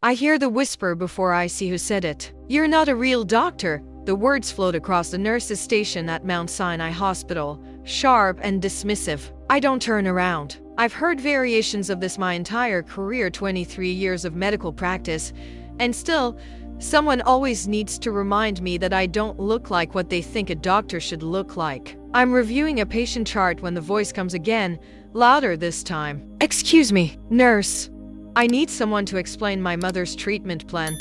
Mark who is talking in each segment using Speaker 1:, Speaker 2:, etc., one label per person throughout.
Speaker 1: I hear the whisper before I see who said it. "You're not a real doctor." The words float across the nurse's station at Mount Sinai Hospital, sharp and dismissive. I don't turn around. I've heard variations of this my entire career, 23 years of medical practice, and still, someone always needs to remind me that I don't look like what they think a doctor should look like. I'm reviewing a patient chart when the voice comes again, louder this time. "Excuse me, nurse. I need someone to explain my mother's treatment plan."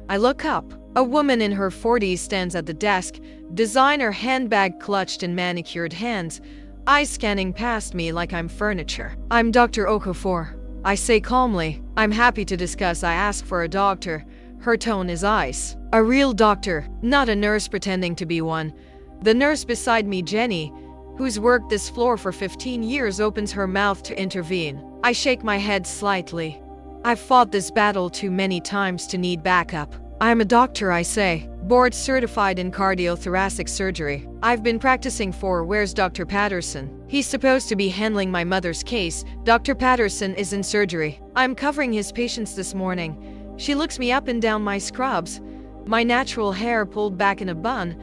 Speaker 1: I look up. A woman in her 40s stands at the desk, designer handbag clutched in manicured hands, eyes scanning past me like I'm furniture. "I'm Dr. Okafor," I say calmly. "I'm happy to discuss." I ask for a doctor. Her tone is ice. A real doctor, not a nurse pretending to be one. The nurse beside me, Jenny, who's worked this floor for 15 years, opens her mouth to intervene. I shake my head slightly. I've fought this battle too many times to need backup. "I'm a doctor," I say, board certified in cardiothoracic surgery. "I've been practicing for..." "Where's Dr. Patterson? He's supposed to be handling my mother's case." "Dr. Patterson is in surgery. I'm covering his patients this morning." She looks me up and down my scrubs, my natural hair pulled back in a bun,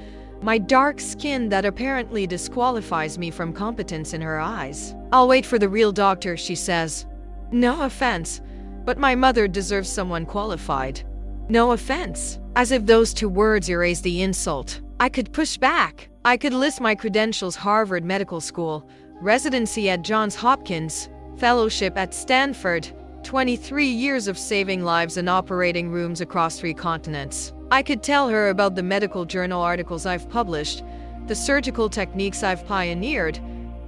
Speaker 1: my dark skin that apparently disqualifies me from competence in her eyes. "I'll wait for the real doctor," she says. No offense, but my mother deserves someone qualified. No offense. As if those two words erase the insult. I could push back. I could list my credentials: Harvard Medical School, residency at Johns Hopkins, fellowship at Stanford, 23 years of saving lives in operating rooms across 3 continents. I could tell her about the medical journal articles I've published, the surgical techniques I've pioneered,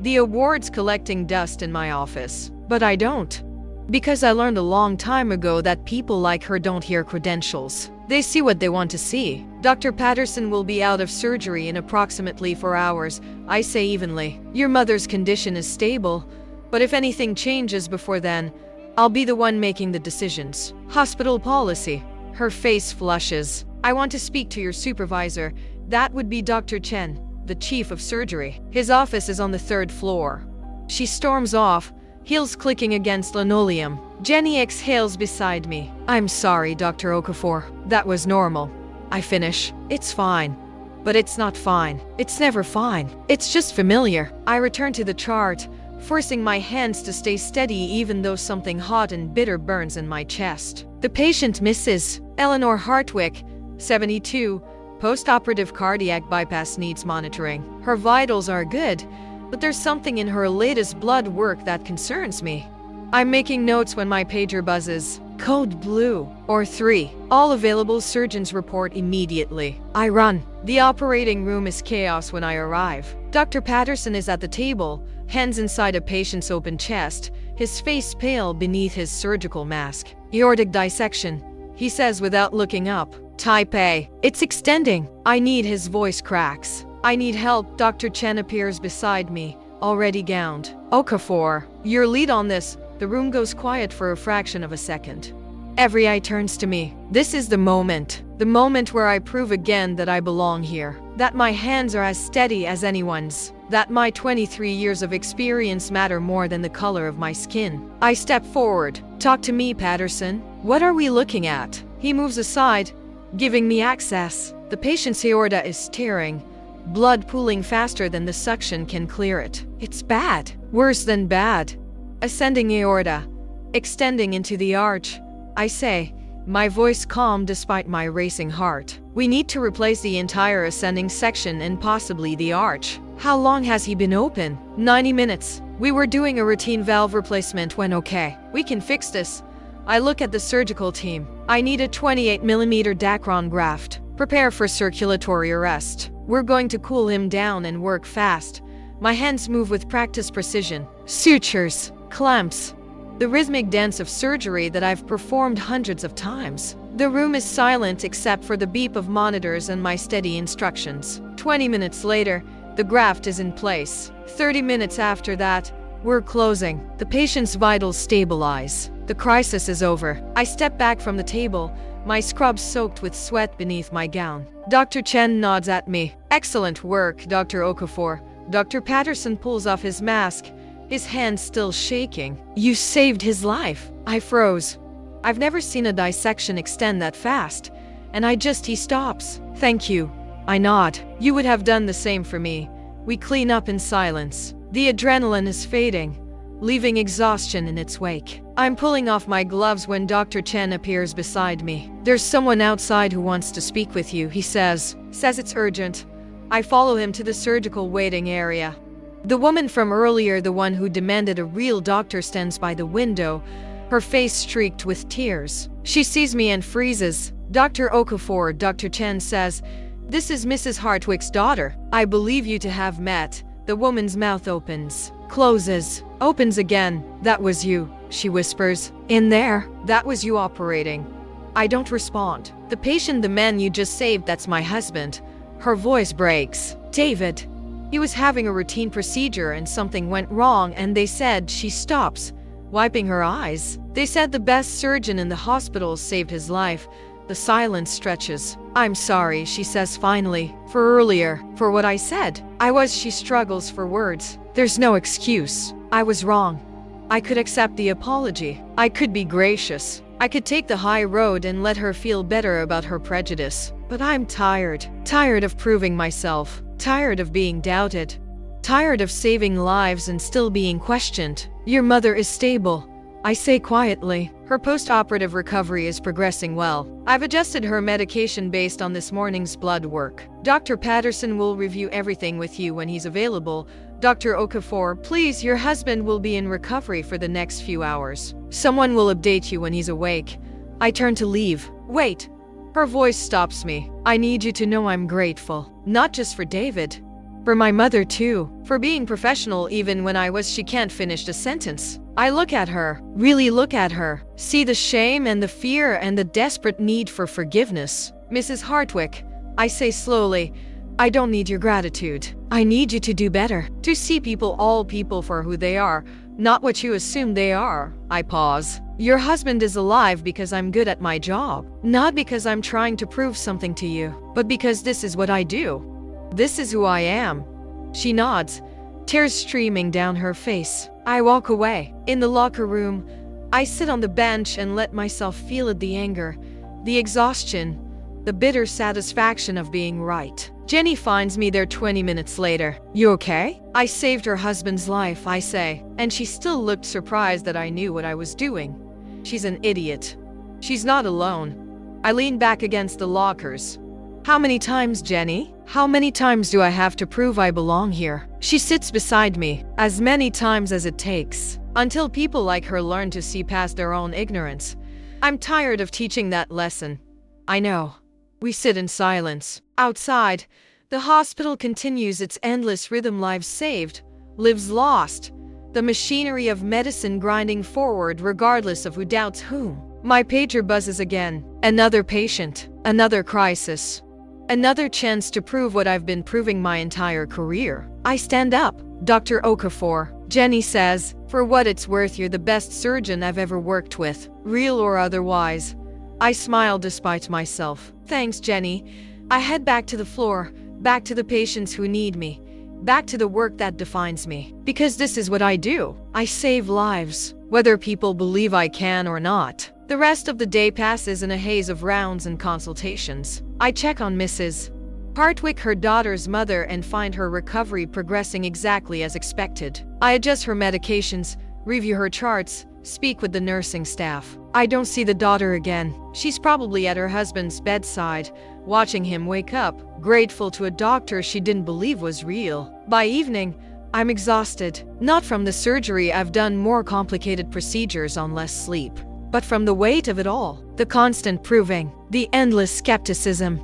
Speaker 1: the awards collecting dust in my office. But I don't. Because I learned a long time ago that people like her don't hear credentials. They see what they want to see. "Dr. Patterson will be out of surgery in approximately 4 hours, I say evenly. "Your mother's condition is stable, but if anything changes before then, I'll be the one making the decisions." "Hospital policy." Her face flushes. "I want to speak to your supervisor. That would be Dr. Chen, the chief of surgery. His office is on the 3rd floor." She storms off, heels clicking against linoleum. Jenny exhales beside me. "I'm sorry, Dr. Okafor. That was normal." I finish. "It's fine." But it's not fine. It's never fine. It's just familiar. I return to the chart, forcing my hands to stay steady even though something hot and bitter burns in my chest. The patient, Mrs. Eleanor Hartwick, 72, post-operative cardiac bypass, needs monitoring. Her vitals are good, but there's something in her latest blood work that concerns me. I'm making notes when my pager buzzes. Code blue. Or 3. All available surgeons report immediately. I run. The operating room is chaos when I arrive. Dr. Patterson is at the table, hands inside a patient's open chest, his face pale beneath his surgical mask. "Aortic dissection," he says without looking up. "Type A. It's extending." I need. His voice cracks. "I need help." Dr. Chen appears beside me, already gowned. "Okafor, your lead on this." The room goes quiet for a fraction of a second. Every eye turns to me. This is the moment where I prove again that I belong here, that my hands are as steady as anyone's, that my 23 years of experience matter more than the color of my skin. I step forward. "Talk to me, Patterson. What are we looking at?" He moves aside, giving me access. The patient's aorta is tearing, blood pooling faster than the suction can clear it. It's bad. Worse than bad. Ascending aorta, extending into the arch, I say, my voice calm despite my racing heart. "We need to replace the entire ascending section and possibly the arch." "How long has he been open?" 90 minutes. "We were doing a routine valve replacement when okay. We can fix this." I look at the surgical team. "I need a 28mm Dacron graft. Prepare for circulatory arrest. We're going to cool him down and work fast." My hands move with practice precision. Sutures, clamps, the rhythmic dance of surgery that I've performed hundreds of times. The room is silent except for the beep of monitors and my steady instructions. 20 minutes later, the graft is in place. 30 minutes after that, we're closing. The patient's vitals stabilize. The crisis is over. I step back from the table, my scrubs soaked with sweat beneath my gown. Dr. Chen nods at me. "Excellent work, Dr. Okafor." Dr. Patterson pulls off his mask, his hand still shaking. "You saved his life." I froze. I've never seen a dissection extend that fast. And he stops. Thank you. I nod. You would have done the same for me. We clean up in silence. The adrenaline is fading, leaving exhaustion in its wake. I'm pulling off my gloves when Dr. Chen appears beside me. There's someone outside who wants to speak with you, he says. Says it's urgent. I follow him to the surgical waiting area. The woman from earlier, the one who demanded a real doctor, stands by the window, her face streaked with tears. She sees me and freezes. Dr. Okafor, Dr. Chen says, this is Mrs. Hartwick's daughter. I believe you to have met. The woman's mouth opens, closes, opens again. That was you, she whispers. In there, that was you operating. I don't respond. The patient, the man you just saved, that's my husband. Her voice breaks. David. He was having a routine procedure and something went wrong, and they said. She stops, wiping her eyes. They said the best surgeon in the hospital saved his life. The silence stretches. I'm sorry, she says finally. For earlier, for what I said. She struggles for words. There's no excuse. I was wrong. I could accept the apology. I could be gracious. I could take the high road and let her feel better about her prejudice. But I'm tired. Tired of proving myself. Tired of being doubted. Tired of saving lives and still being questioned. Your mother is stable, I say quietly. Her post-operative recovery is progressing well. I've adjusted her medication based on this morning's blood work. Dr. Patterson will review everything with you when he's available. Dr. Okafor, please, your husband will be in recovery for the next few hours. Someone will update you when he's awake. I turn to leave. Wait. Her voice stops me. I need you to know I'm grateful. Not just for David. For my mother too. For being professional even when she can't finish the sentence. I look at her, really look at her, see the shame and the fear and the desperate need for forgiveness. Mrs. Hartwick, I say slowly, I don't need your gratitude. I need you to do better. To see all people for who they are, not what you assume they are. I pause. Your husband is alive because I'm good at my job. Not because I'm trying to prove something to you, but because this is what I do. This is who I am. She nods, tears streaming down her face. I walk away. In the locker room, I sit on the bench and let myself feel it, the anger, the exhaustion, the bitter satisfaction of being right. Jenny finds me there 20 minutes later. You okay? I saved her husband's life, I say, and she still looked surprised that I knew what I was doing. She's an idiot. She's not alone. I lean back against the lockers. How many times, Jenny? How many times do I have to prove I belong here? She sits beside me, as many times as it takes, until people like her learn to see past their own ignorance. I'm tired of teaching that lesson. I know. We sit in silence. Outside, the hospital continues its endless rhythm. Lives saved, lives lost. The machinery of medicine grinding forward regardless of who doubts whom. My pager buzzes again. Another patient, another crisis. Another chance to prove what I've been proving my entire career. I stand up. Dr. Okafor, Jenny says, for what it's worth, you're the best surgeon I've ever worked with, real or otherwise. I smile despite myself. Thanks, Jenny. I head back to the floor, back to the patients who need me, back to the work that defines me. Because this is what I do. I save lives, whether people believe I can or not. The rest of the day passes in a haze of rounds and consultations. I check on Mrs. Hartwick, her daughter's mother, and find her recovery progressing exactly as expected. I adjust her medications, review her charts, speak with the nursing staff. I don't see the daughter again. She's probably at her husband's bedside, watching him wake up, grateful to a doctor she didn't believe was real. By evening, I'm exhausted. Not from the surgery. I've done more complicated procedures on less sleep. But from the weight of it all, the constant proving, the endless skepticism,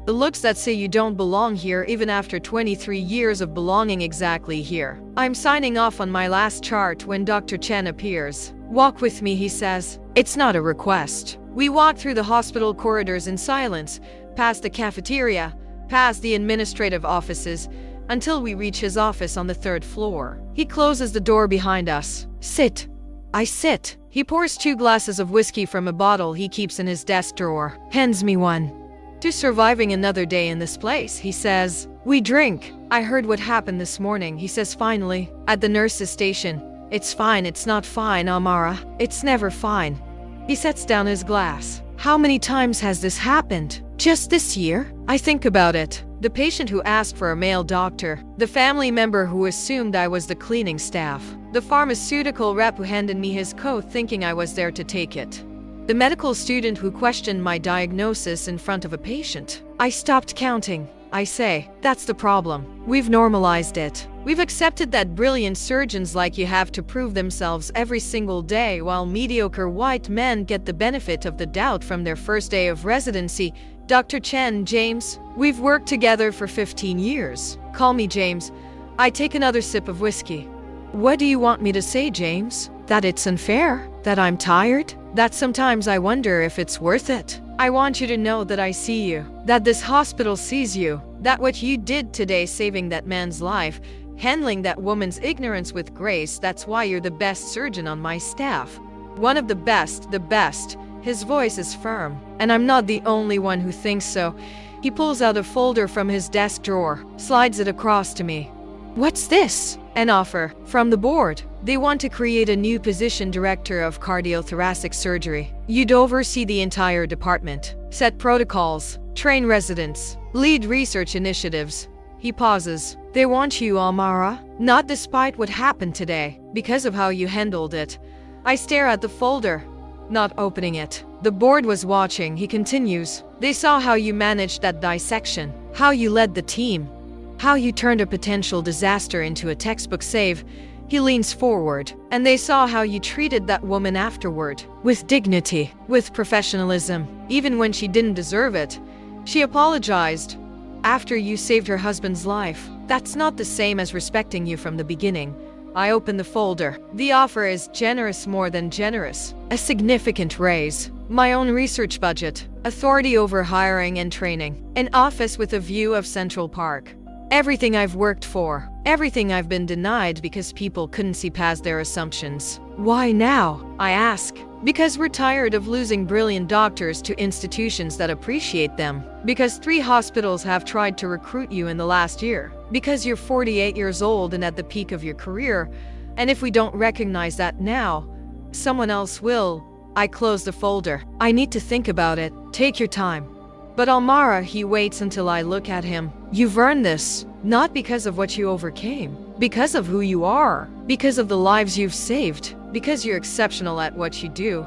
Speaker 1: the looks that say you don't belong here even after 23 years of belonging exactly here. I'm signing off on my last chart when Dr. Chen appears. Walk with me, he says. It's not a request. We walk through the hospital corridors in silence, past the cafeteria, past the administrative offices, until we reach his office on the 3rd floor. He closes the door behind us. Sit. I sit. He pours 2 glasses of whiskey from a bottle he keeps in his desk drawer, hands me one. To surviving another day in this place, he says. We drink. I heard what happened this morning, he says finally, at the nurse's station. It's fine, it's not fine, Amara. It's never fine. He sets down his glass. How many times has this happened? Just this year? I think about it. The patient who asked for a male doctor, the family member who assumed I was the cleaning staff, the pharmaceutical rep who handed me his coat thinking I was there to take it, the medical student who questioned my diagnosis in front of a patient. I stopped counting. I say, that's the problem. We've normalized it. We've accepted that brilliant surgeons like you have to prove themselves every single day, while mediocre white men get the benefit of the doubt from their first day of residency. Dr. Chen, James, we've worked together for 15 years. Call me James. I take another sip of whiskey. What do you want me to say, James? That it's unfair? That I'm tired? That sometimes I wonder if it's worth it? I want you to know that I see you, that this hospital sees you, that what you did today saving that man's life, handling that woman's ignorance with grace, that's why you're the best surgeon on my staff. One of the best, the best. His voice is firm, and I'm not the only one who thinks so. He pulls out a folder from his desk drawer, slides it across to me. What's this? An offer from the board. They want to create a new position, director of cardiothoracic surgery. You'd oversee the entire department, set protocols, train residents, lead research initiatives. He pauses. They want you, Amara, not despite what happened today, because of how you handled it. I stare at the folder, not opening it. The board was watching, he continues. They saw how you managed that dissection, how you led the team, how you turned a potential disaster into a textbook save. He leans forward, and they saw how you treated that woman afterward, with dignity, with professionalism, even when she didn't deserve it. She apologized after you saved her husband's life. That's not the same as respecting you from the beginning. I open the folder. The offer is generous, more than generous. A significant raise. My own research budget. Authority over hiring and training. An office with a view of Central Park. Everything I've worked for. Everything I've been denied because people couldn't see past their assumptions. Why now? I ask. Because we're tired of losing brilliant doctors to institutions that appreciate them. Because 3 hospitals have tried to recruit you in the last year. Because you're 48 years old and at the peak of your career. And if we don't recognize that now, someone else will. I close the folder. I need to think about it. Take your time. But Almara, he waits until I look at him. You've earned this. Not because of what you overcame. Because of who you are. Because of the lives you've saved. Because you're exceptional at what you do.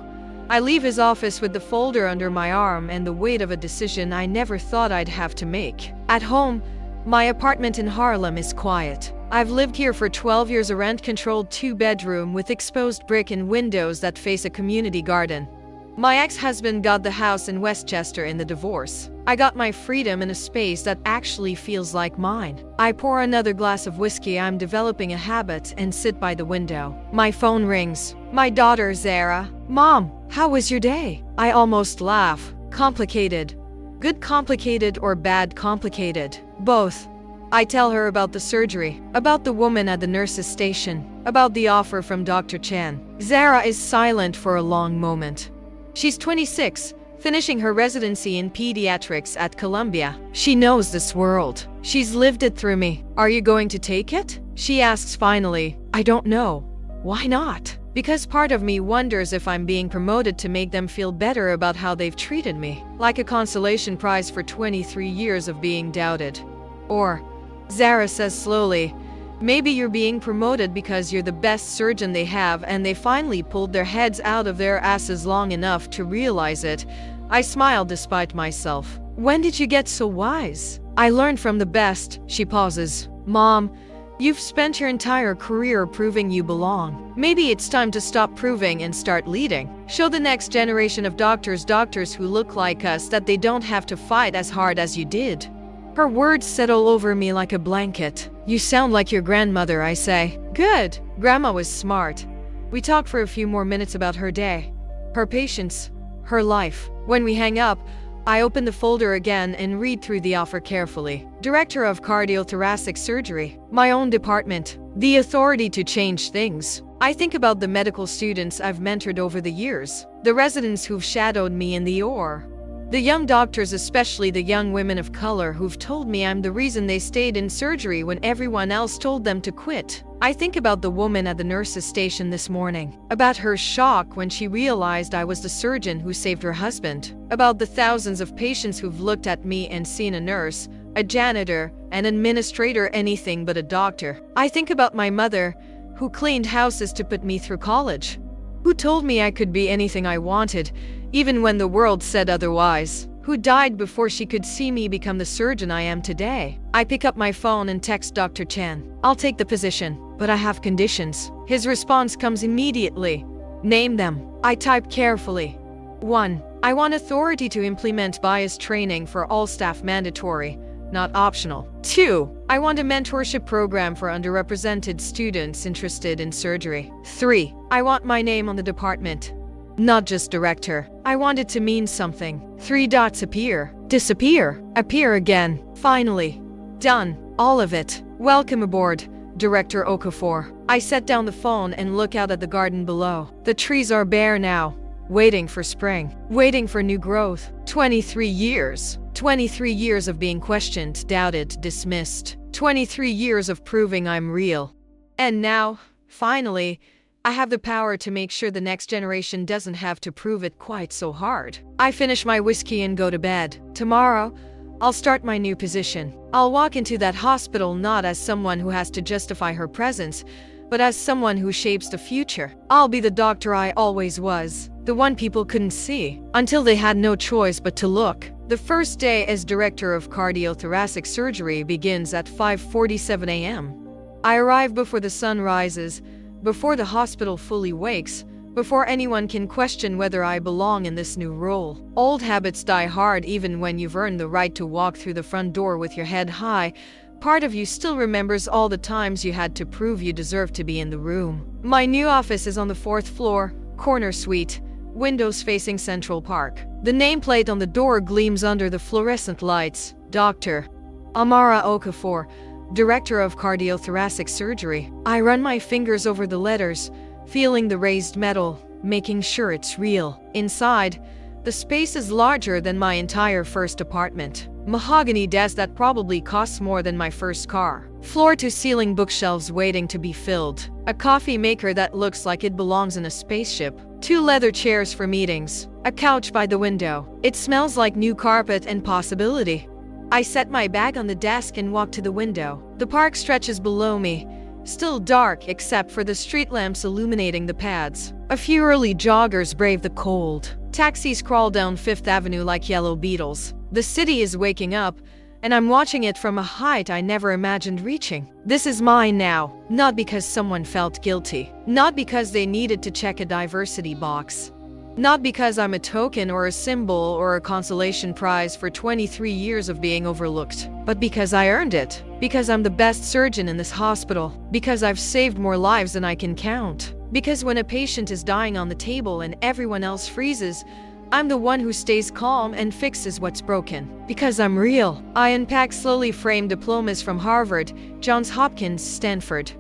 Speaker 1: I leave his office with the folder under my arm and the weight of a decision I never thought I'd have to make. At home, my apartment in Harlem is quiet. I've lived here for 12 years, a rent-controlled 2-bedroom with exposed brick and windows that face a community garden. My ex-husband got the house in Westchester in the divorce. I got my freedom in a space that actually feels like mine. I pour another glass of whiskey. I'm developing a habit and sit by the window. My phone rings. My daughter, Zara. Mom, how was your day? I almost laugh. Complicated. Good complicated or bad complicated? Both. I tell her about the surgery, about the woman at the nurse's station, about the offer from Dr. Chen. Zara is silent for a long moment. She's 26, finishing her residency in pediatrics at Columbia. She knows this world. She's lived it through me. Are you going to take it? She asks finally. I don't know. Why not? Because part of me wonders if I'm being promoted to make them feel better about how they've treated me, like a consolation prize for 23 years of being doubted. Or, Zara says slowly, maybe you're being promoted because you're the best surgeon they have and they finally pulled their heads out of their asses long enough to realize it. I smile despite myself. When did you get so wise? I learned from the best. She pauses. Mom, you've spent your entire career proving you belong. Maybe it's time to stop proving and start leading. Show the next generation of doctors who look like us that they don't have to fight as hard as you did. Her words settle over me like a blanket. You sound like your grandmother, I say. Good. Grandma was smart. We talk for a few more minutes about her day, her patients, her life. When we hang up, I open the folder again and read through the offer carefully. Director of cardiothoracic surgery. My own department. The authority to change things. I think about the medical students I've mentored over the years. The residents who've shadowed me in the OR. The young doctors, especially the young women of color who've told me I'm the reason they stayed in surgery when everyone else told them to quit. I think about the woman at the nurse's station this morning, about her shock when she realized I was the surgeon who saved her husband, about the thousands of patients who've looked at me and seen a nurse, a janitor, an administrator, anything but a doctor. I think about my mother, who cleaned houses to put me through college, who told me I could be anything I wanted, even when the world said otherwise, who died before she could see me become the surgeon I am today. I pick up my phone and text Dr. Chen. I'll take the position, but I have conditions. His response comes immediately. Name them. I type carefully. 1. I want authority to implement bias training for all staff, mandatory, not optional. 2. I want a mentorship program for underrepresented students interested in surgery. 3. I want my name on the department, not just director. I want it to mean something. 3 dots appear, disappear, appear again. Finally. Done. All of it. Welcome aboard, Director Okafor. I set down the phone and look out at the garden below. The trees are bare now, waiting for spring, waiting for new growth. 23 years. 23 years of being questioned, doubted, dismissed. 23 years of proving I'm real. And now, finally, I have the power to make sure the next generation doesn't have to prove it quite so hard. I finish my whiskey and go to bed. Tomorrow, I'll start my new position. I'll walk into that hospital not as someone who has to justify her presence, but as someone who shapes the future. I'll be the doctor I always was, the one people couldn't see, until they had no choice but to look. The first day as director of cardiothoracic surgery begins at 5:47 a.m. I arrive before the sun rises, before the hospital fully wakes, before anyone can question whether I belong in this new role. Old habits die hard even when you've earned the right to walk through the front door with your head high. Part of you still remembers all the times you had to prove you deserve to be in the room. My new office is on the 4th floor, corner suite, windows facing Central Park. The nameplate on the door gleams under the fluorescent lights. Dr. Amara Okafor, Director of Cardiothoracic Surgery. I run my fingers over the letters, feeling the raised metal, making sure it's real. Inside, the space is larger than my entire first apartment. Mahogany desk that probably costs more than my first car. Floor-to-ceiling bookshelves waiting to be filled. A coffee maker that looks like it belongs in a spaceship. 2 leather chairs for meetings. A couch by the window. It smells like new carpet and possibility. I set my bag on the desk and walk to the window. The park stretches below me, still dark except for the street lamps illuminating the pads. A few early joggers brave the cold. Taxis crawl down 5th Avenue like yellow beetles. The city is waking up, and I'm watching it from a height I never imagined reaching. This is mine now, not because someone felt guilty, not because they needed to check a diversity box, not because I'm a token or a symbol or a consolation prize for 23 years of being overlooked, but because I earned it, because I'm the best surgeon in this hospital, because I've saved more lives than I can count, because when a patient is dying on the table and everyone else freezes, I'm the one who stays calm and fixes what's broken. Because I'm real. I unpack slowly framed diplomas from Harvard, Johns Hopkins, Stanford.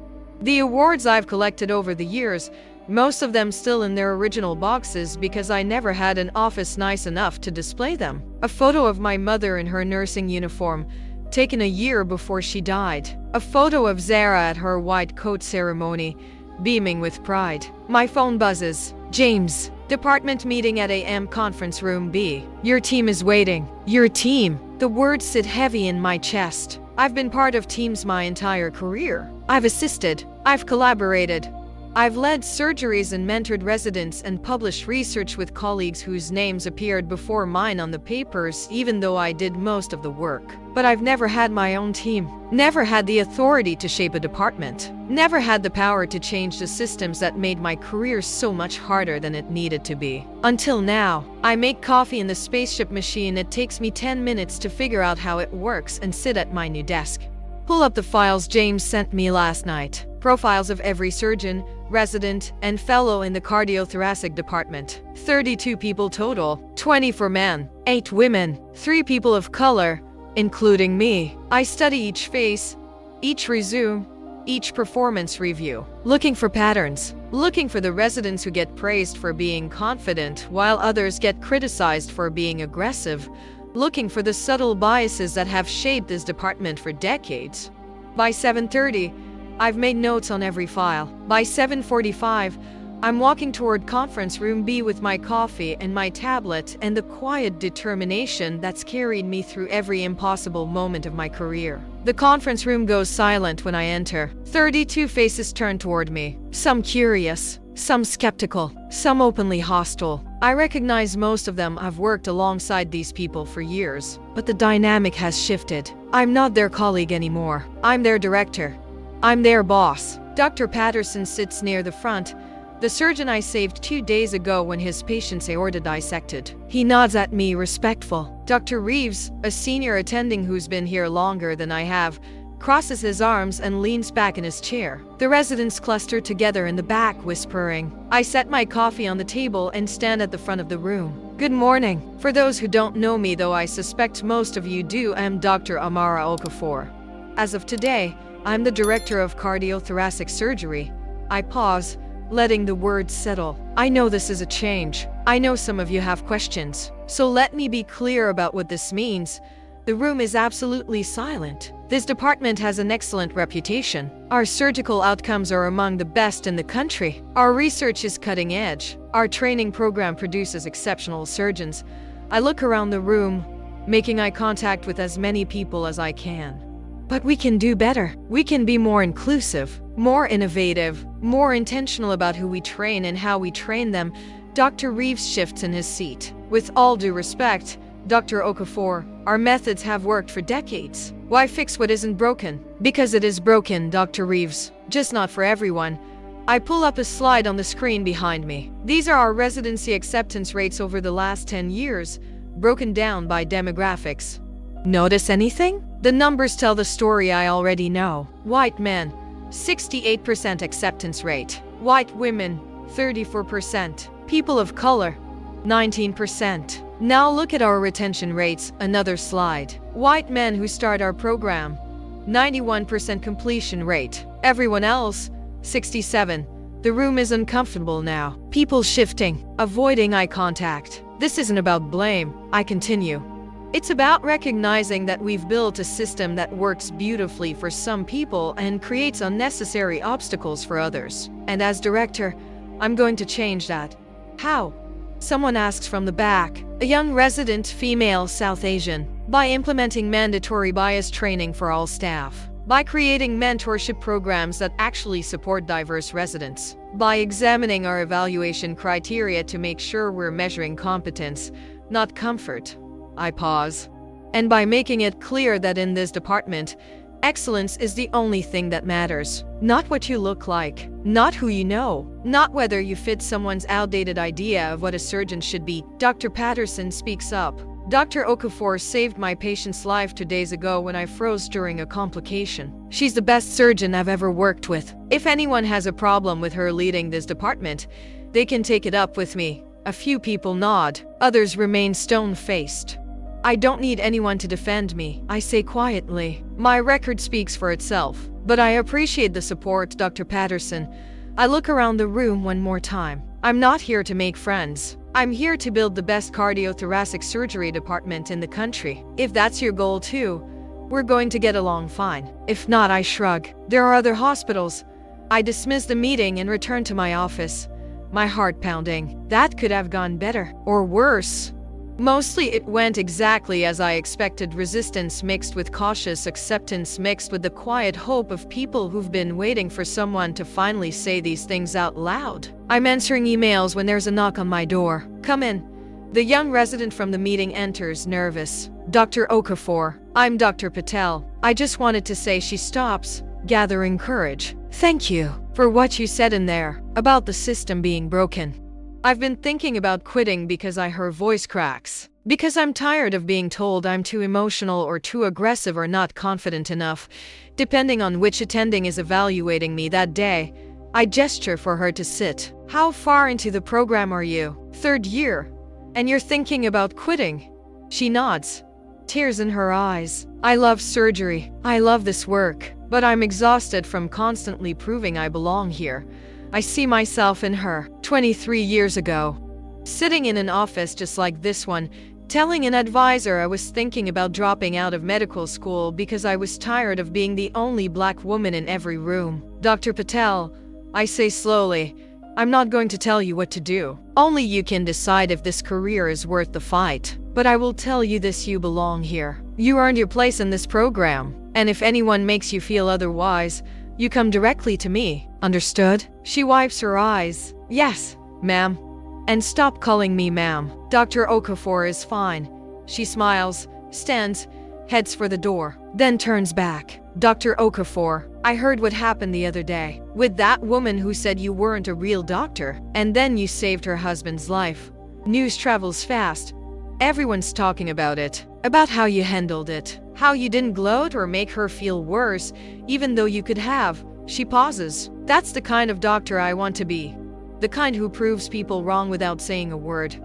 Speaker 1: The awards I've collected over the years, most of them still in their original boxes because I never had an office nice enough to display them. A photo of my mother in her nursing uniform, taken a year before she died. A photo of Zara at her white coat ceremony, beaming with pride. My phone buzzes. James. Department meeting at AM conference room B. Your team is waiting. Your team. The words sit heavy in my chest. I've been part of teams my entire career. I've assisted. I've collaborated. I've led surgeries and mentored residents and published research with colleagues whose names appeared before mine on the papers, even though I did most of the work. But I've never had my own team. Never had the authority to shape a department. Never had the power to change the systems that made my career so much harder than it needed to be. Until now, I make coffee in the spaceship machine. It takes me 10 minutes to figure out how it works and sit at my new desk. Pull up the files James sent me last night. Profiles of every surgeon, resident, and fellow in the cardiothoracic department. 32 people total, 24 men, 8 women, 3 people of color, including me. I study each face, each resume, each performance review, looking for patterns, looking for the residents who get praised for being confident while others get criticized for being aggressive, looking for the subtle biases that have shaped this department for decades. By 7:30, I've made notes on every file. By 7:45, I'm walking toward conference room B with my coffee and my tablet and the quiet determination that's carried me through every impossible moment of my career. The conference room goes silent when I enter. 32 faces turn toward me. Some curious, some skeptical, some openly hostile. I recognize most of them. I've worked alongside these people for years, but the dynamic has shifted. I'm not their colleague anymore. I'm their director. I'm their boss. Dr. Patterson sits near the front, the surgeon I saved 2 days ago when his patient's aorta dissected. He nods at me, respectful. Dr. Reeves, a senior attending who's been here longer than I have, crosses his arms and leans back in his chair. The residents cluster together in the back, whispering. I set my coffee on the table and stand at the front of the room. Good morning. For those who don't know me, though I suspect most of you do, I'm Dr. Amara Okafor. As of today, I'm the director of cardiothoracic surgery. I pause, letting the words settle. I know this is a change. I know some of you have questions. So let me be clear about what this means. The room is absolutely silent. This department has an excellent reputation. Our surgical outcomes are among the best in the country. Our research is cutting edge. Our training program produces exceptional surgeons. I look around the room, making eye contact with as many people as I can. But we can do better. We can be more inclusive, more innovative, more intentional about who we train and how we train them. Dr. Reeves shifts in his seat. With all due respect, Dr. Okafor, our methods have worked for decades. Why fix what isn't broken? Because it is broken, Dr. Reeves. Just not for everyone. I pull up a slide on the screen behind me. These are our residency acceptance rates over the last 10 years, broken down by demographics. Notice anything? The numbers tell the story I already know. White men, 68% acceptance rate. White women, 34%. People of color, 19%. Now look at our retention rates, another slide. White men who start our program, 91% completion rate. Everyone else, 67%. The room is uncomfortable now. People shifting, avoiding eye contact. This isn't about blame. I continue. It's about recognizing that we've built a system that works beautifully for some people and creates unnecessary obstacles for others. And as director, I'm going to change that. How? Someone asks from the back. A young resident, female, South Asian. By implementing mandatory bias training for all staff. By creating mentorship programs that actually support diverse residents. By examining our evaluation criteria to make sure we're measuring competence, not comfort. I pause. And by making it clear that in this department, excellence is the only thing that matters. Not what you look like, not who you know, not whether you fit someone's outdated idea of what a surgeon should be. Dr. Patterson speaks up. Dr. Okafor saved my patient's life 2 days ago when I froze during a complication. She's the best surgeon I've ever worked with. If anyone has a problem with her leading this department, they can take it up with me. A few people nod, others remain stone-faced. I don't need anyone to defend me, I say quietly. My record speaks for itself. But I appreciate the support, Dr. Patterson. I look around the room one more time. I'm not here to make friends. I'm here to build the best cardiothoracic surgery department in the country. If that's your goal too, we're going to get along fine. If not, I shrug. There are other hospitals. I dismiss the meeting and return to my office, my heart pounding. That could have gone better, or worse. Mostly it went exactly as I expected, resistance mixed with cautious acceptance mixed with the quiet hope of people who've been waiting for someone to finally say these things out loud. I'm answering emails when there's a knock on my door. Come in. The young resident from the meeting enters, nervous. Dr. Okafor. I'm Dr. Patel. I just wanted to say. She stops, gathering courage. Thank you for what you said in there about the system being broken. I've been thinking about quitting because her voice cracks. Because I'm tired of being told I'm too emotional or too aggressive or not confident enough, depending on which attending is evaluating me that day. I gesture for her to sit. How far into the program are you? 3rd year. And you're thinking about quitting? She nods, tears in her eyes. I love surgery. I love this work. But I'm exhausted from constantly proving I belong here. I see myself in her, 23 years ago. Sitting in an office just like this one, Telling an advisor I was thinking about dropping out of medical school because I was tired of being the only black woman in every room. Dr. Patel, I say slowly, I'm not going to tell you what to do. Only you can decide if this career is worth the fight. But I will tell you this: you belong here. You earned your place in this program. And if anyone makes you feel otherwise, you come directly to me. Understood? She wipes her eyes. Yes, ma'am. And stop calling me ma'am. Dr. Okafor is fine. She smiles, stands, heads for the door, then turns back. Dr. Okafor, I heard what happened the other day with that woman who said you weren't a real doctor, and then you saved her husband's life. News travels fast. Everyone's talking about it, about how you handled it, how you didn't gloat or make her feel worse, even though you could have. She pauses. That's the kind of doctor I want to be. The kind who proves people wrong without saying a word.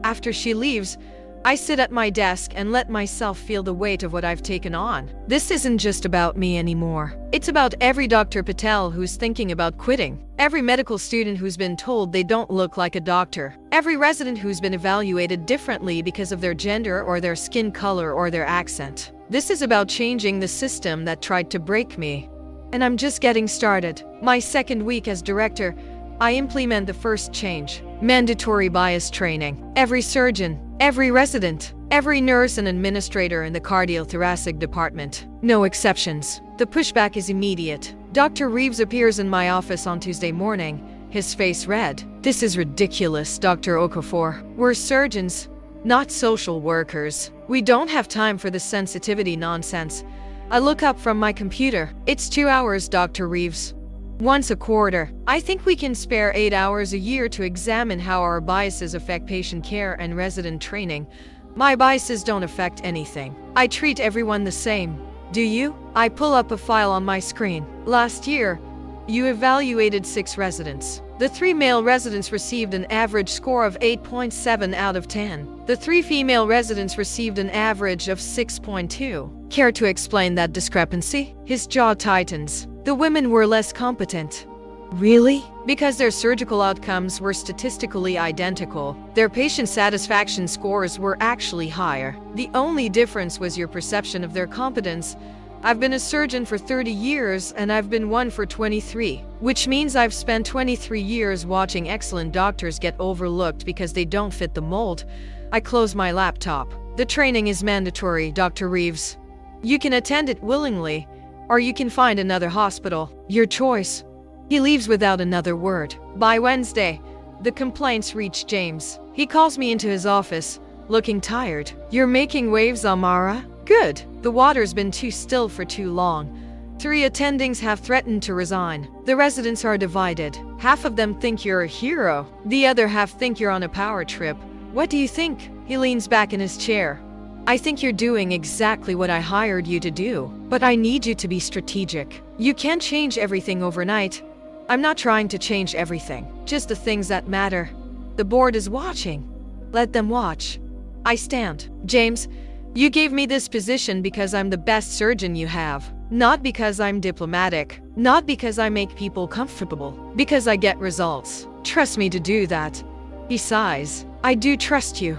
Speaker 1: After she leaves, I sit at my desk and let myself feel the weight of what I've taken on. This isn't just about me anymore. It's about every Dr. Patel who's thinking about quitting. Every medical student who's been told they don't look like a doctor. Every resident who's been evaluated differently because of their gender or their skin color or their accent. This is about changing the system that tried to break me. And I'm just getting started. My second week as director, I implement the first change. Mandatory bias training. Every surgeon, every resident, every nurse and administrator in the cardiothoracic department. No exceptions. The pushback is immediate. Dr. Reeves appears in my office on Tuesday morning, his face red. This is ridiculous, Dr. Okafor. We're surgeons, not social workers. We don't have time for this sensitivity nonsense. I look up from my computer. It's 2 hours, Dr. Reeves. Once a quarter. I think we can spare 8 hours a year to examine how our biases affect patient care and resident training. My biases don't affect anything. I treat everyone the same. Do you? I pull up a file on my screen. Last year, you evaluated 6 residents. The 3 male residents received an average score of 8.7 out of 10. The 3 female residents received an average of 6.2. Care to explain that discrepancy? His jaw tightens. The women were less competent. Really? Because their surgical outcomes were statistically identical. Their patient satisfaction scores were actually higher. The only difference was your perception of their competence. I've been a surgeon for 30 years and I've been one for 23, which means I've spent 23 years watching excellent doctors get overlooked because they don't fit the mold. I close my laptop. The training is mandatory, Dr. Reeves. You can attend it willingly, or you can find another hospital. Your choice. He leaves without another word. By Wednesday, the complaints reach James. He calls me into his office, looking tired. You're making waves, Amara? Good. The water's been too still for too long. 3 attendings have threatened to resign. The residents are divided. Half of them think you're a hero. The other half think you're on a power trip. What do you think? He leans back in his chair. I think you're doing exactly what I hired you to do, but I need you to be strategic. You can't change everything overnight. I'm not trying to change everything, just the things that matter. The board is watching. Let them watch. I stand. James, you gave me this position because I'm the best surgeon you have. Not because I'm diplomatic. Not because I make people comfortable. Because I get results. Trust me to do that. He sighs. I do trust you.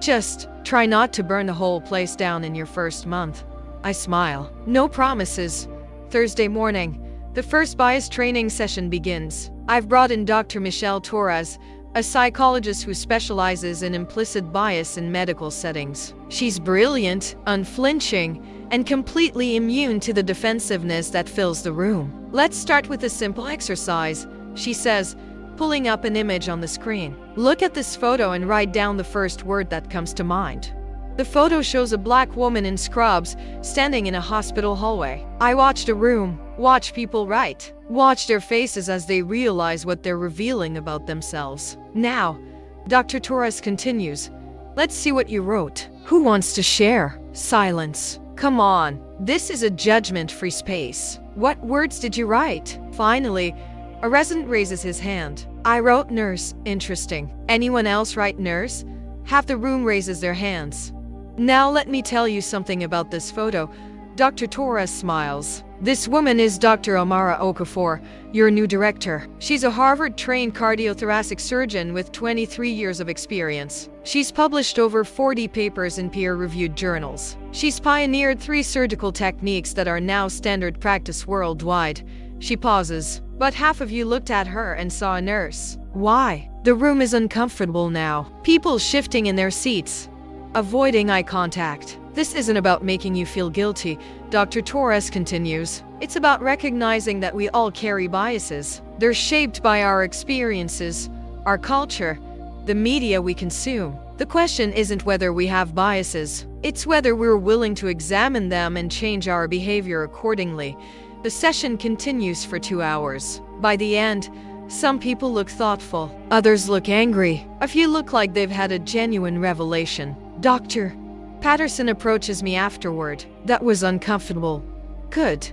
Speaker 1: Just try not to burn the whole place down in your first month. I smile. No promises. Thursday morning, the first bias training session begins. I've brought in Dr. Michelle Torres, a psychologist who specializes in implicit bias in medical settings. She's brilliant, unflinching, and completely immune to the defensiveness that fills the room. Let's start with a simple exercise, she says, pulling up an image on the screen. Look at this photo and write down the first word that comes to mind. The photo shows a black woman in scrubs standing in a hospital hallway. I watched a room, watch people write, watch their faces as they realize what they're revealing about themselves. Now, Dr. Torres continues, let's see what you wrote. Who wants to share? Silence. Come on, this is a judgment-free space. What words did you write? Finally, a resident raises his hand. I wrote nurse. Interesting. Anyone else write nurse? Half the room raises their hands. Now let me tell you something about this photo. Dr. Torres smiles. This woman is Dr. Amara Okafor, your new director. She's a Harvard-trained cardiothoracic surgeon with 23 years of experience. She's published over 40 papers in peer-reviewed journals. She's pioneered 3 surgical techniques that are now standard practice worldwide. She pauses. But half of you looked at her and saw a nurse. Why? The room is uncomfortable now. People shifting in their seats, avoiding eye contact. This isn't about making you feel guilty, Dr. Torres continues. It's about recognizing that we all carry biases. They're shaped by our experiences, our culture, the media we consume. The question isn't whether we have biases. It's whether we're willing to examine them and change our behavior accordingly. The session continues for 2 hours. By the end, some people look thoughtful, others look angry. A few look like they've had a genuine revelation. Dr. Patterson approaches me afterward. That was uncomfortable. Good,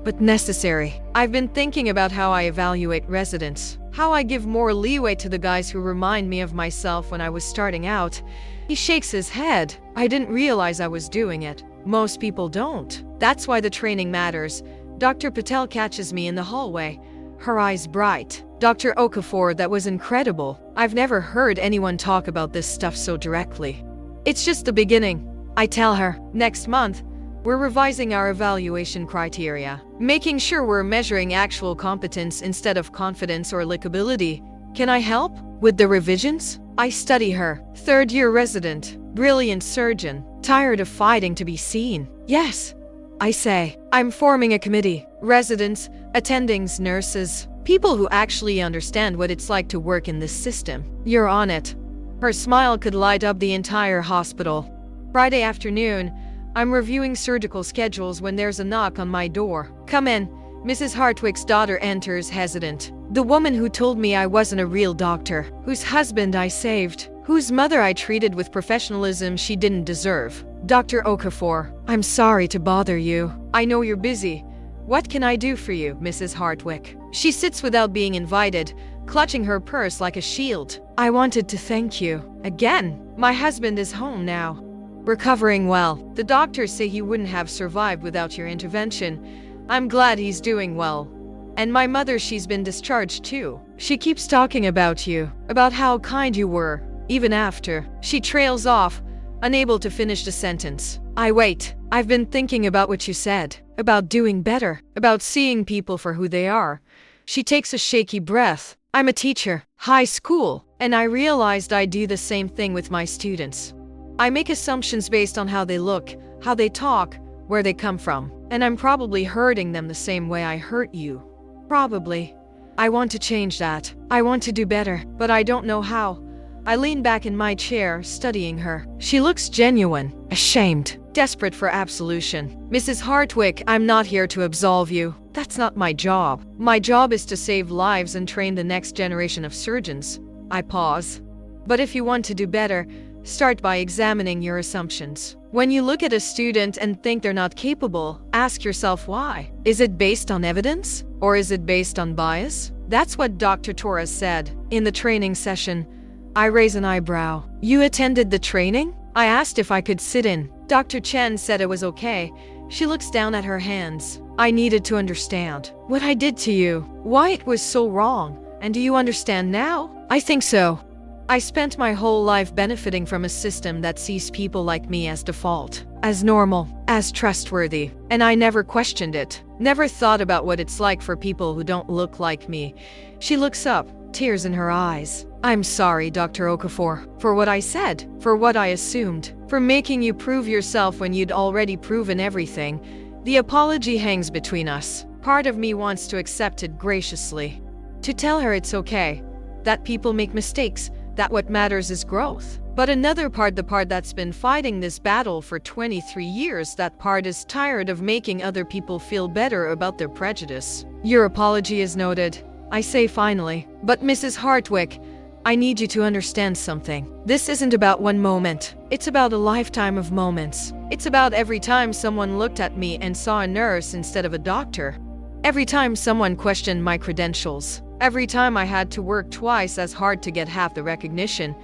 Speaker 1: but necessary. I've been thinking about how I evaluate residents, how I give more leeway to the guys who remind me of myself when I was starting out. He shakes his head. I didn't realize I was doing it. Most people don't. That's why the training matters. Dr. Patel catches me in the hallway, her eyes bright. Dr. Okafor, that was incredible. I've never heard anyone talk about this stuff so directly. It's just the beginning. I tell her, next month, we're revising our evaluation criteria, making sure we're measuring actual competence instead of confidence or likability. Can I help with the revisions? I study her, 3rd-year resident, brilliant surgeon, tired of fighting to be seen. Yes, I say. I'm forming a committee. Residents, attendings, nurses, people who actually understand what it's like to work in this system. You're on it. Her smile could light up the entire hospital. Friday afternoon, I'm reviewing surgical schedules when there's a knock on my door. Come in. Mrs. Hartwick's daughter enters, hesitant. The woman who told me I wasn't a real doctor, whose husband I saved, whose mother I treated with professionalism she didn't deserve. Dr. Okafor, I'm sorry to bother you. I know you're busy. What can I do for you, Mrs. Hartwick? She sits without being invited, clutching her purse like a shield. I wanted to thank you. Again, my husband is home now. Recovering well. The doctors say he wouldn't have survived without your intervention. I'm glad he's doing well. And my mother, she's been discharged too. She keeps talking about you, about how kind you were, even after. She trails off, unable to finish the sentence. I wait. I've been thinking about what you said, about doing better, about seeing people for who they are. She takes a shaky breath. I'm a teacher, high school, and I realized I do the same thing with my students. I make assumptions based on how they look, how they talk, where they come from, and I'm probably hurting them the same way I hurt you. Probably. I want to change that. I want to do better, but I don't know how. I lean back in my chair, studying her. She looks genuine, ashamed, desperate for absolution. Mrs. Hartwick, I'm not here to absolve you. That's not my job. My job is to save lives and train the next generation of surgeons. I pause. But if you want to do better, start by examining your assumptions. When you look at a student and think they're not capable, ask yourself why. Is it based on evidence? Or is it based on bias? That's what Dr. Torres said. In the training session, I raise an eyebrow. You attended the training? I asked if I could sit in. Dr. Chen said it was okay. She looks down at her hands. I needed to understand what I did to you, why it was so wrong. And do you understand now? I think so. I spent my whole life benefiting from a system that sees people like me as default, as normal, as trustworthy, and I never questioned it, never thought about what it's like for people who don't look like me. She looks up, tears in her eyes. I'm sorry, Dr. Okafor, for what I said, for what I assumed, for making you prove yourself when you'd already proven everything. The apology hangs between us. Part of me wants to accept it graciously, to tell her it's okay, that people make mistakes, that what matters is growth. But another part, the part that's been fighting this battle for 23 years, that part is tired of making other people feel better about their prejudice. Your apology is noted, I say finally. But Mrs. Hartwick, I need you to understand something. This isn't about one moment. It's about a lifetime of moments. It's about every time someone looked at me and saw a nurse instead of a doctor. Every time someone questioned my credentials. Every time I had to work twice as hard to get half the recognition.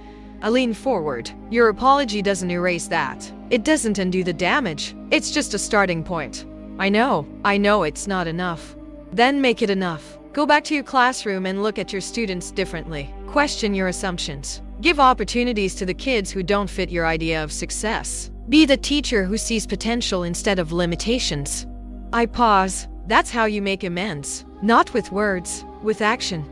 Speaker 1: I lean forward. Your apology doesn't erase that. It doesn't undo the damage. It's just a starting point. I know it's not enough. Then make it enough. Go back to your classroom and look at your students differently. Question your assumptions. Give opportunities to the kids who don't fit your idea of success. Be the teacher who sees potential instead of limitations. I pause. That's how you make amends. Not with words, with action.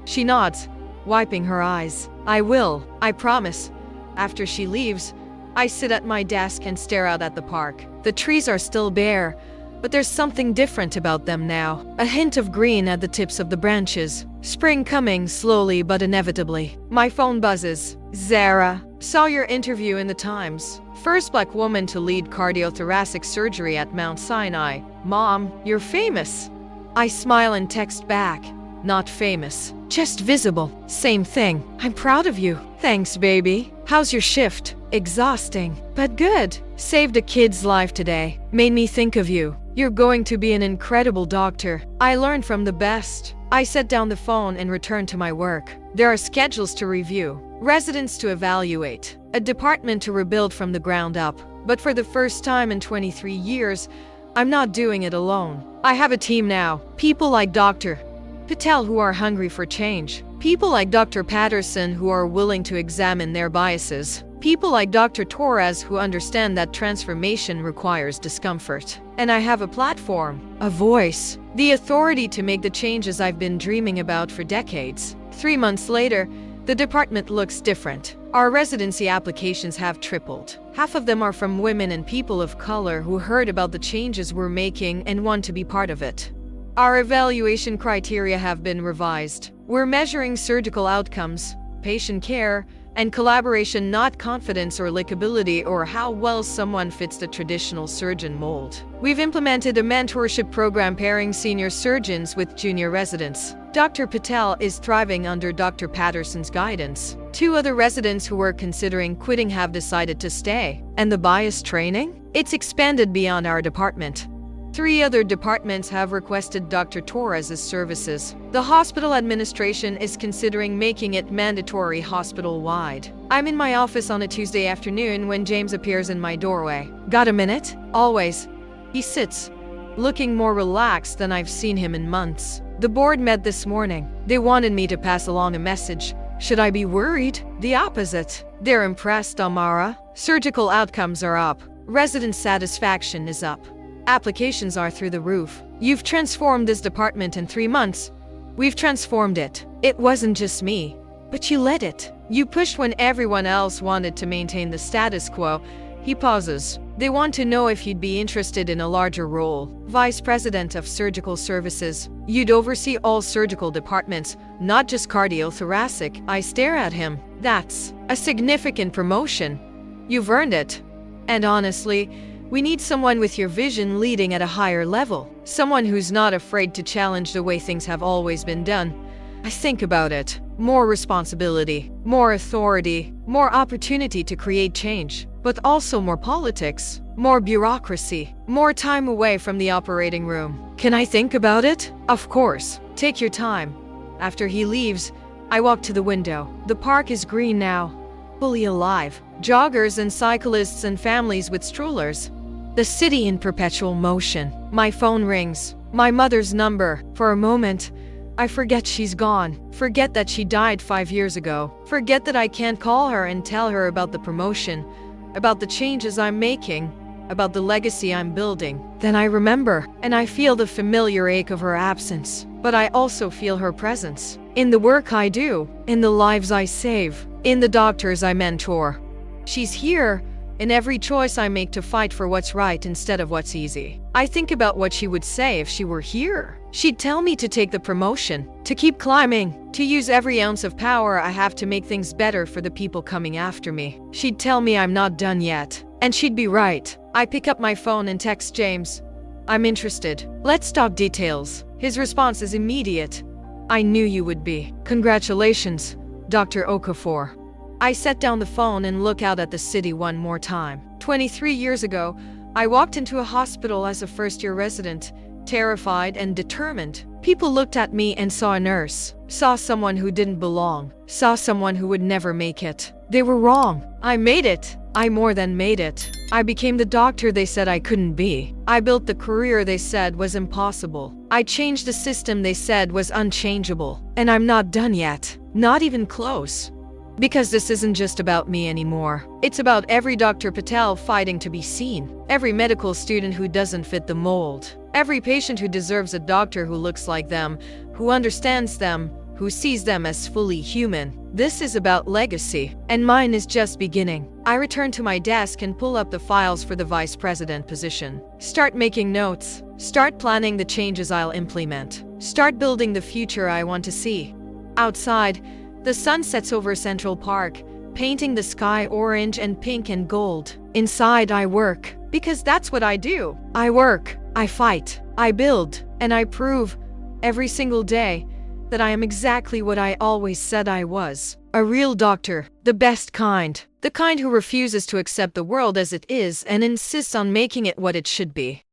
Speaker 1: She nods, wiping her eyes. I will, I promise. After she leaves, I sit at my desk and stare out at the park. The trees are still bare, but there's something different about them now. A hint of green at the tips of the branches. Spring coming slowly but inevitably. My phone buzzes. Zara, saw your interview in the Times. First black woman to lead cardiothoracic surgery at Mount Sinai. Mom, you're famous. I smile and text back. Not famous, just visible. Same thing. I'm proud of you. Thanks, baby. How's your shift? Exhausting, but good. Saved a kid's life today. Made me think of you. You're going to be an incredible doctor. I learned from the best. I set down the phone and returned to my work. There are schedules to review, residents to evaluate, a department to rebuild from the ground up. But for the first time in 23 years, I'm not doing it alone. I have a team now. People like Dr. Patel who are hungry for change. People like Dr. Patterson who are willing to examine their biases. People like Dr. Torres who understand that transformation requires discomfort. And I have a platform, a voice, the authority to make the changes I've been dreaming about for decades. 3 months later, the department looks different. Our residency applications have tripled. Half of them are from women and people of color who heard about the changes we're making and want to be part of it. Our evaluation criteria have been revised. We're measuring surgical outcomes, patient care, and collaboration, not confidence or likability or how well someone fits the traditional surgeon mold. We've implemented a mentorship program pairing senior surgeons with junior residents. Dr. Patel is thriving under Dr. Patterson's guidance. 2 other residents who were considering quitting have decided to stay. And the bias training? It's expanded beyond our department. 3 other departments have requested Dr. Torres's services. The hospital administration is considering making it mandatory hospital-wide. I'm in my office on a Tuesday afternoon when James appears in my doorway. Got a minute? Always. He sits, looking more relaxed than I've seen him in months. The board met this morning. They wanted me to pass along a message. Should I be worried? The opposite. They're impressed, Amara. Surgical outcomes are up. Resident satisfaction is up. Applications are through the roof. You've transformed this department in 3 months. We've transformed it. It wasn't just me, but you led it. You pushed when everyone else wanted to maintain the status quo. He pauses. They want to know if you'd be interested in a larger role. Vice President of Surgical Services. You'd oversee all surgical departments, not just cardiothoracic. I stare at him. That's a significant promotion. You've earned it. And honestly, we need someone with your vision leading at a higher level. Someone who's not afraid to challenge the way things have always been done. I think about it. More responsibility, more authority, more opportunity to create change, but also more politics, more bureaucracy, more time away from the operating room. Can I think about it? Of course. Take your time. After he leaves, I walk to the window. The park is green now, fully alive. Joggers and cyclists and families with strollers. The city in perpetual motion. My phone rings. My mother's number. For a moment, I forget she's gone. Forget that she died 5 years ago. Forget that I can't call her and tell her about the promotion, about the changes I'm making, about the legacy I'm building. Then I remember, and I feel the familiar ache of her absence. But I also feel her presence. In the work I do, in the lives I save, in the doctors I mentor. She's here, in every choice I make to fight for what's right instead of what's easy. I think about what she would say if she were here. She'd tell me to take the promotion, to keep climbing, to use every ounce of power I have to make things better for the people coming after me. She'd tell me I'm not done yet. And she'd be right. I pick up my phone and text James. I'm interested. Let's talk details. His response is immediate. I knew you would be. Congratulations, Dr. Okafor. I set down the phone and look out at the city one more time. 23 years ago, I walked into a hospital as a first-year resident, terrified and determined. People looked at me and saw a nurse, saw someone who didn't belong, saw someone who would never make it. They were wrong. I made it. I more than made it. I became the doctor they said I couldn't be. I built the career they said was impossible. I changed the system they said was unchangeable. And I'm not done yet. Not even close. Because this isn't just about me anymore. It's about every Dr. Patel fighting to be seen. Every medical student who doesn't fit the mold. Every patient who deserves a doctor who looks like them, who understands them, who sees them as fully human. This is about legacy, and mine is just beginning. I return to my desk and pull up the files for the vice president position. Start making notes. Start planning the changes I'll implement. Start building the future I want to see. Outside, the sun sets over Central Park, painting the sky orange and pink and gold. Inside, I work, because that's what I do. I work, I fight, I build, and I prove, every single day, that I am exactly what I always said I was. A real doctor, the best kind. The kind who refuses to accept the world as it is and insists on making it what it should be.